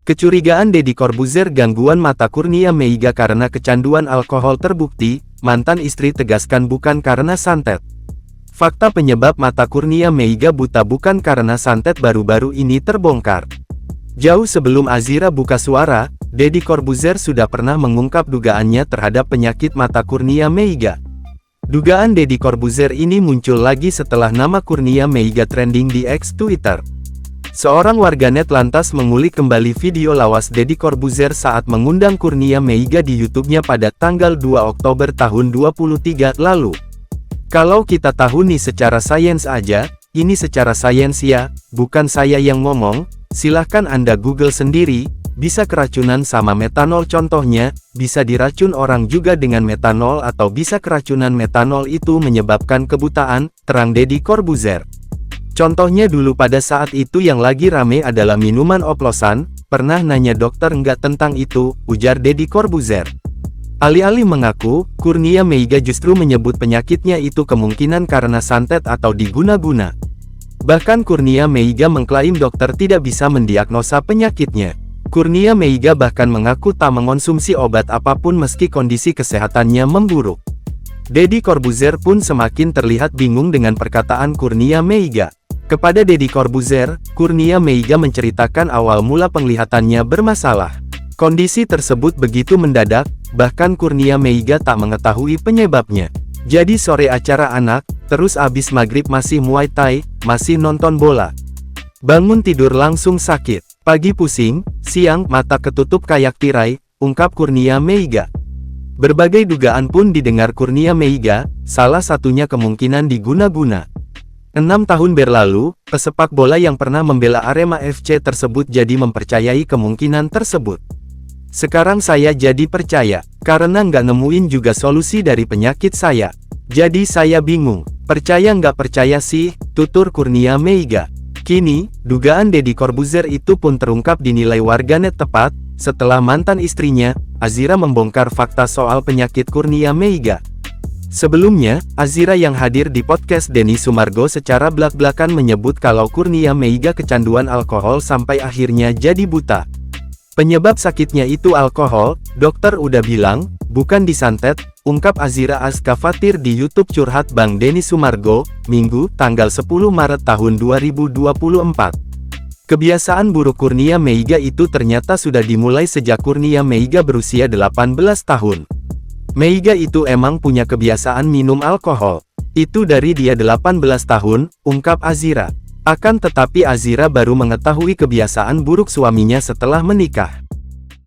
Kecurigaan Deddy Corbuzier gangguan mata Kurnia Meiga karena kecanduan alkohol terbukti, mantan istri tegaskan bukan karena santet. Fakta penyebab mata Kurnia Meiga buta bukan karena santet baru-baru ini terbongkar. Jauh sebelum Azira buka suara, Deddy Corbuzier sudah pernah mengungkap dugaannya terhadap penyakit mata Kurnia Meiga. Dugaan Deddy Corbuzier ini muncul lagi setelah nama Kurnia Meiga trending di X Twitter. Seorang warganet lantas mengulik kembali video lawas Deddy Corbuzier saat mengundang Kurnia Meiga di YouTube-nya pada tanggal 2 Oktober tahun 2023 lalu. Kalau kita tahu nih secara sains aja, ini secara sains ya, bukan saya yang ngomong, silahkan Anda Google sendiri, bisa keracunan sama metanol contohnya, bisa diracun orang juga dengan metanol atau bisa keracunan metanol itu menyebabkan kebutaan, terang Deddy Corbuzier. Contohnya dulu pada saat itu yang lagi rame adalah minuman oplosan, pernah nanya dokter nggak tentang itu, ujar Deddy Corbuzier. Alih-alih mengaku, Kurnia Meiga justru menyebut penyakitnya itu kemungkinan karena santet atau diguna-guna. Bahkan Kurnia Meiga mengklaim dokter tidak bisa mendiagnosa penyakitnya. Kurnia Meiga bahkan mengaku tak mengonsumsi obat apapun meski kondisi kesehatannya memburuk. Deddy Corbuzier pun semakin terlihat bingung dengan perkataan Kurnia Meiga. Kepada Deddy Corbuzier, Kurnia Meiga menceritakan awal mula penglihatannya bermasalah. Kondisi tersebut begitu mendadak, bahkan Kurnia Meiga tak mengetahui penyebabnya. Jadi sore acara anak, terus abis maghrib masih Muay Thai, masih nonton bola. Bangun tidur langsung sakit, pagi pusing, siang mata ketutup kayak tirai, ungkap Kurnia Meiga. Berbagai dugaan pun didengar Kurnia Meiga, salah satunya kemungkinan diguna-guna. 6 tahun berlalu, pesepak bola yang pernah membela Arema FC tersebut jadi mempercayai kemungkinan tersebut. Sekarang saya jadi percaya, karena nggak nemuin juga solusi dari penyakit saya. Jadi saya bingung, percaya nggak percaya sih, tutur Kurnia Meiga. Kini, dugaan Deddy Corbuzier itu pun terungkap dinilai warganet tepat, setelah mantan istrinya, Azira membongkar fakta soal penyakit Kurnia Meiga. Sebelumnya, Azira yang hadir di podcast Denny Sumargo secara blak-blakan menyebut kalau Kurnia Meiga kecanduan alkohol sampai akhirnya jadi buta. Penyebab sakitnya itu alkohol, dokter udah bilang, bukan disantet, ungkap Azira Askafatir di YouTube Curhat Bang Denny Sumargo, Minggu, tanggal 10 Maret tahun 2024. Kebiasaan buruk Kurnia Meiga itu ternyata sudah dimulai sejak Kurnia Meiga berusia 18 tahun. Meiga itu emang punya kebiasaan minum alkohol. Itu dari dia 18 tahun, ungkap Azira. Akan tetapi Azira baru mengetahui kebiasaan buruk suaminya setelah menikah.